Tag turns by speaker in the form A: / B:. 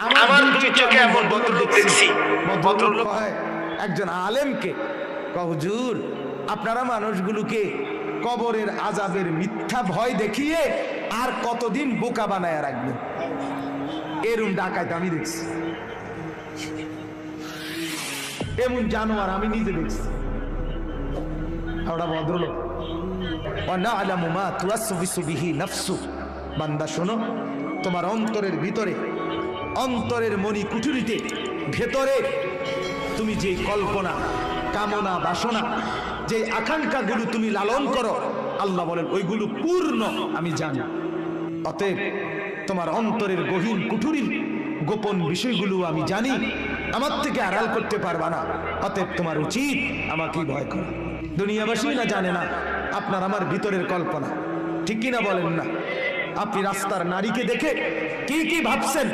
A: আমার দুই চোখে এমন ভদ্রলোক দেখছি। ভদ্রলোক
B: একজন আলেমকে, হুজুর আপনারা মানুষগুলোকে কবরের আযাবের মিথ্যা ভয় দেখিয়ে আর কতদিন বোকা বানায় রাখবেন? এরম ডাকাত আমি দেখছি, এমন জানোয়ার আমি নিজে দেখছি। ওরা ভদ্রলোক। বান্দা শোনো, তোমার অন্তরের ভিতরে, অন্তরের মনি কুঠুরিতে ভেতরে তুমি যে কল্পনা, কামনা, বাসনা, যে আকাঙ্ক্ষাগুলো তুমি লালন করো, আল্লাহ বলেন ওইগুলো পূর্ণ আমি জানি। অতএব তোমার অন্তরের গহীন কুঠুরির গোপন বিষয়গুলো আমি জানি, আমার থেকে আড়াল করতে পারবা না। অতএব তোমার উচিত আমাকেই ভয় করা। দুনিয়াবাসী না জানে না আপনার আমার ভিতরের কল্পনা, ঠিক কিনা বলেন না? আপনি রাস্তার নারীকে দেখে কি কি ভাবছেন?